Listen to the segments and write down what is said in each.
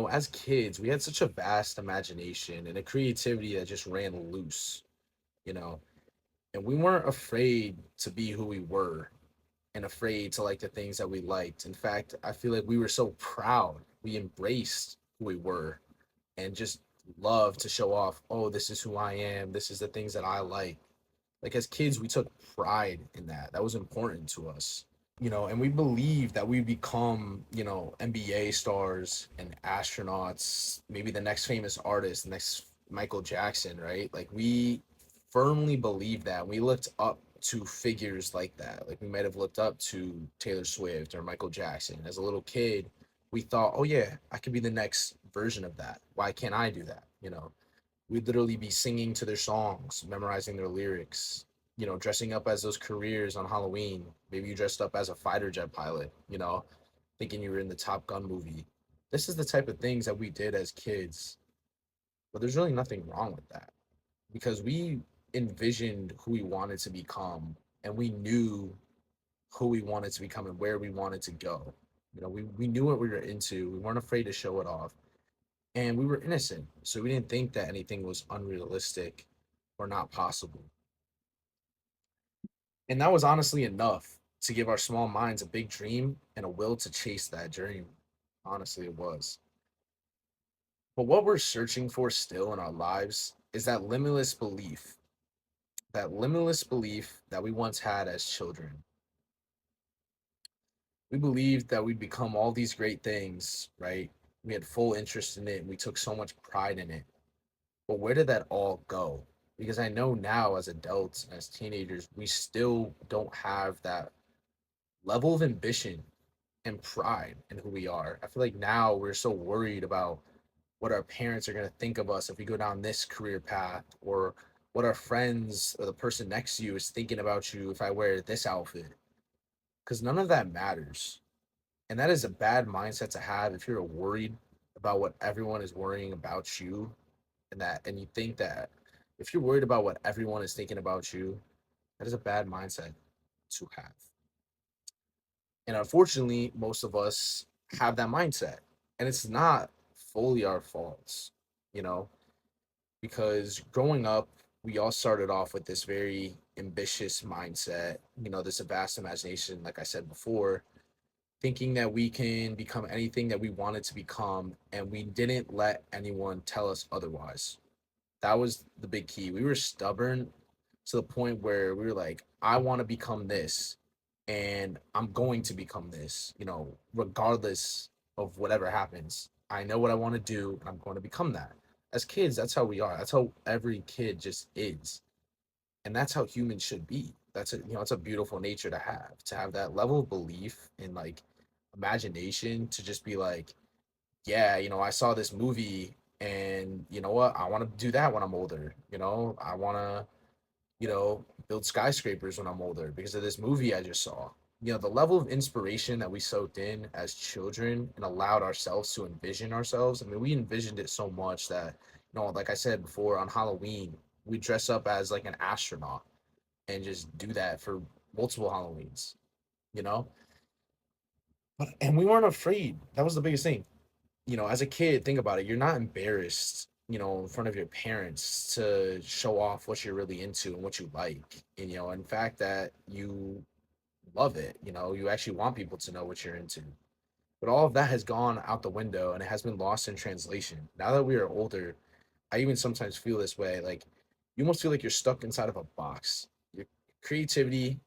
As kids, we had such a vast imagination and a creativity that just ran loose, you know, and we weren't afraid to be who we were and afraid to like the things that we liked. In fact, I feel like we were so proud. We embraced who we were and just loved to show off, oh, this is who I am. This is the things that I like. Like as kids, we took pride in that. That was important to us. And we believe that we become, NBA stars and astronauts, maybe the next famous artist, the next Michael Jackson, right? Like we firmly believe that. We looked up to figures like that. Like we might have looked up to Taylor Swift or Michael Jackson. As a little kid, we thought, oh yeah, I could be the next version of that. Why can't I do that? We'd literally be singing to their songs, memorizing their lyrics, dressing up as those careers on Halloween. Maybe you dressed up as a fighter jet pilot, thinking you were in the Top Gun movie. This is the type of things that we did as kids, but there's really nothing wrong with that because we envisioned who we wanted to become and we knew who we wanted to become and where we wanted to go. We knew what we were into. We weren't afraid to show it off and we were innocent. So we didn't think that anything was unrealistic or not possible. And that was honestly enough to give our small minds a big dream and a will to chase that dream. Honestly, it was. But what we're searching for still in our lives is that limitless belief that we once had as children. We believed that we'd become all these great things, right? We had full interest in it and we took so much pride in it. But where did that all go? Because I know now as adults and as teenagers, we still don't have that level of ambition and pride in who we are. I feel like now we're so worried about what our parents are going to think of us if we go down this career path, or what our friends or the person next to you is thinking about you if I wear this outfit. Because none of that matters. And that is a bad mindset to have if you're worried about what everyone is worrying about you, and you think that if you're worried about what everyone is thinking about you, that is a bad mindset to have. And unfortunately, most of us have that mindset. And it's not fully our faults, you know, because growing up, we all started off with this very ambitious mindset, this vast imagination, like I said before, thinking that we can become anything that we wanted to become. And we didn't let anyone tell us otherwise. That was the big key. We were stubborn to the point where we were like, I want to become this and I'm going to become this, regardless of whatever happens. I know what I want to do and I'm going to become that. As kids, that's how we are. That's how every kid just is. And that's how humans should be. It's a beautiful nature to have that level of belief and like imagination to just be like, yeah, I saw this movie and you know what? I want to do that when I'm older. I want to, build skyscrapers when I'm older because of this movie I just saw. The level of inspiration that we soaked in as children and allowed ourselves to envision ourselves. I mean, we envisioned it so much that, like I said before, on Halloween, we dress up as like an astronaut and just do that for multiple Halloweens, you know? And we weren't afraid. That was the biggest thing. As a kid, think about it. You're not embarrassed, in front of your parents to show off what you're really into and what you like. And, in fact, that you love it. You actually want people to know what you're into. But all of that has gone out the window and it has been lost in translation. Now that we are older, I even sometimes feel this way. Like, you almost feel like you're stuck inside of a box. Your creativity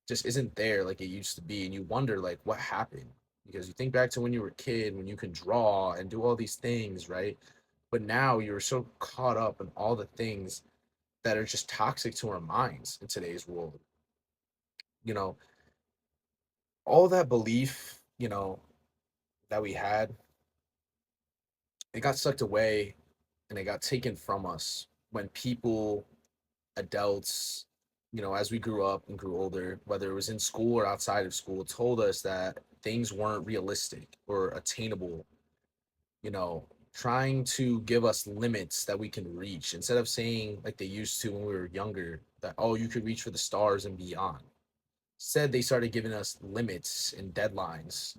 just isn't there like it used to be, and you wonder like what happened, because you think back to when you were a kid, when you can draw and do all these things, right? But now you're so caught up in all the things that are just toxic to our minds in today's world. you know all that belief, that we had, it got sucked away and it got taken from us when people, adults, as we grew up and grew older, whether it was in school or outside of school, told us that things weren't realistic or attainable, you know, trying to give us limits that we can reach instead of saying, like they used to when we were younger, that, oh, you could reach for the stars and beyond. Said they started giving us limits and deadlines,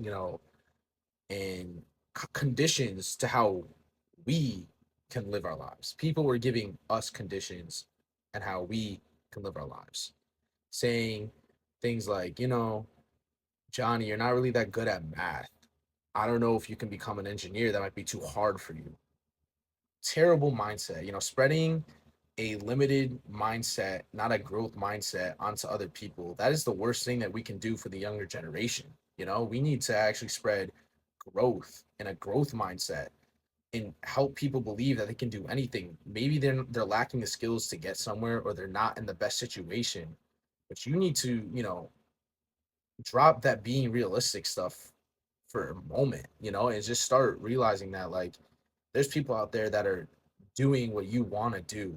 and conditions to how we can live our lives. People were giving us conditions and how we can live our lives, saying things like, Johnny, you're not really that good at math. I don't know if you can become an engineer. That might be too hard for you. Terrible mindset. Spreading a limited mindset, not a growth mindset, onto other people. That is the worst thing that we can do for the younger generation. We need to actually spread growth and a growth mindset and help people believe that they can do anything. Maybe they're lacking the skills to get somewhere, or they're not in the best situation. But you need to, drop that being realistic stuff for a moment, and just start realizing that, like, there's people out there that are doing what you want to do.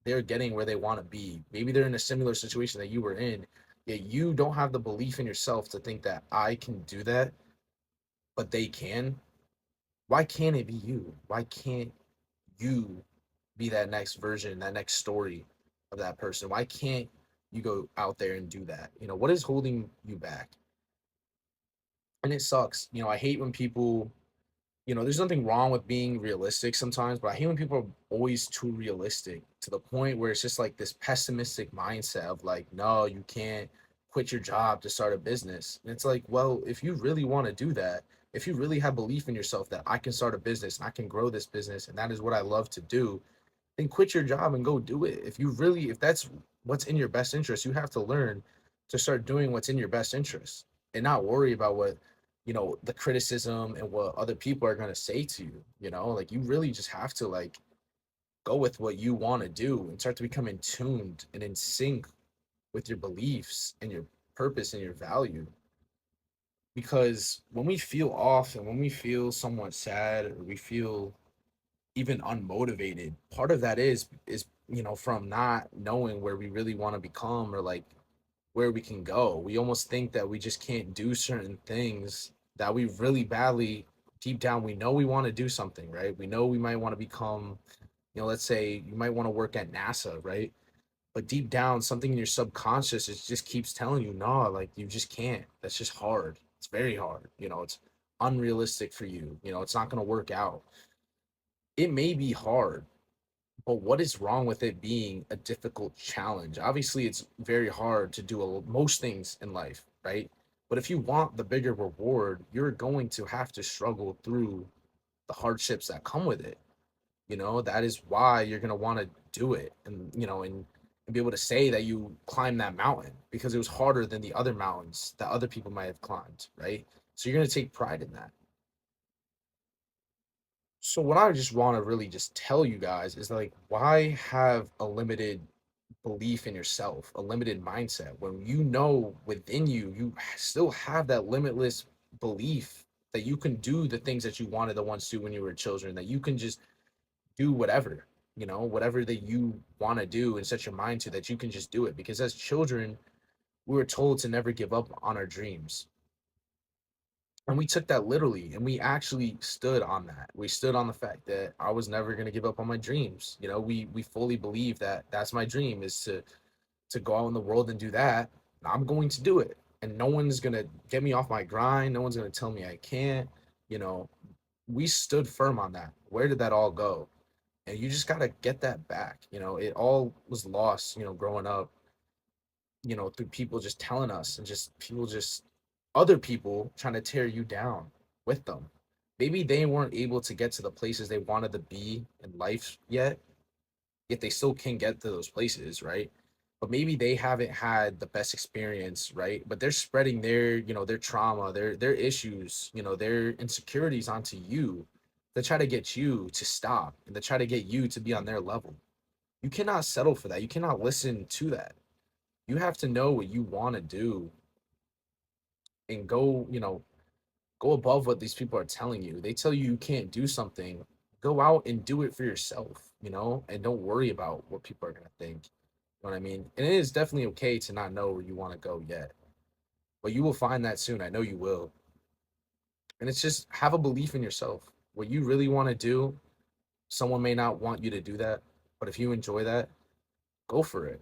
They're getting where they want to be. Maybe they're in a similar situation that you were in, yet you don't have the belief in yourself to think that I can do that, but they can. Why can't it be you? Why can't you be that next version, that next story of that person? Why can't you go out there and do that? What is holding you back? And it sucks. I hate when people, there's nothing wrong with being realistic sometimes, but I hate when people are always too realistic to the point where it's just like this pessimistic mindset of like, no, you can't quit your job to start a business. And it's like, well, if you really want to do that, if you really have belief in yourself that I can start a business and I can grow this business and that is what I love to do, then quit your job and go do it. If that's what's in your best interest, you have to learn to start doing what's in your best interest and not worry about what, the criticism and what other people are going to say to you. Like, you really just have to, like, go with what you want to do and start to become in tuned and in sync with your beliefs and your purpose and your value. Because when we feel off and when we feel somewhat sad, or we feel even unmotivated, part of that is from not knowing where we really want to become, or like where we can go. We almost think that we just can't do certain things that we really badly, deep down, we know we want to do something, right? We know we might want to become, let's say you might want to work at NASA, right? But deep down, something in your subconscious is just keeps telling you, no, like, you just can't. That's just hard. It's very hard. It's unrealistic for you. It's not going to work out. It may be hard, but what is wrong with it being a difficult challenge? Obviously, it's very hard to do most things in life, right? But if you want the bigger reward, you're going to have to struggle through the hardships that come with it. That is why you're going to want to do it, and be able to say that you climbed that mountain because it was harder than the other mountains that other people might have climbed, right? So you're going to take pride in that. So what I just want to really just tell you guys is, like, why have a limited belief in yourself, a limited mindset, when within you, you still have that limitless belief that you can do the things that you wanted to once do when you were children, that you can just do whatever, whatever that you want to do and set your mind to, that you can just do it. Because as children, we were told to never give up on our dreams. And we took that literally, and we actually stood on that. We stood on the fact that I was never going to give up on my dreams. We fully believe that that's my dream, is to go out in the world and do that. I'm going to do it, and no one's going to get me off my grind. No one's going to tell me I can't. you know we stood firm on that. Where did that all go? And you just got to get that back. It all was lost, growing up, through people just telling us, and just people, just other people trying to tear you down with them. Maybe they weren't able to get to the places they wanted to be in life yet they still can get to those places, right? But maybe they haven't had the best experience, right? But they're spreading their trauma, their issues, their insecurities onto you, to try to get you to stop and to try to get you to be on their level. You cannot settle for that. You cannot listen to that. You have to know what you want to do and go above what these people are telling you. They tell you you can't do something, go out and do it for yourself, and don't worry about what people are going to think. You know what I mean? And it is definitely okay to not know where you want to go yet, but you will find that soon. I know you will. And it's just, have a belief in yourself. What you really want to do, someone may not want you to do that, but if you enjoy that, go for it.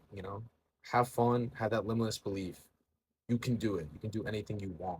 Have fun, have that limitless belief. You can do it. You can do anything you want.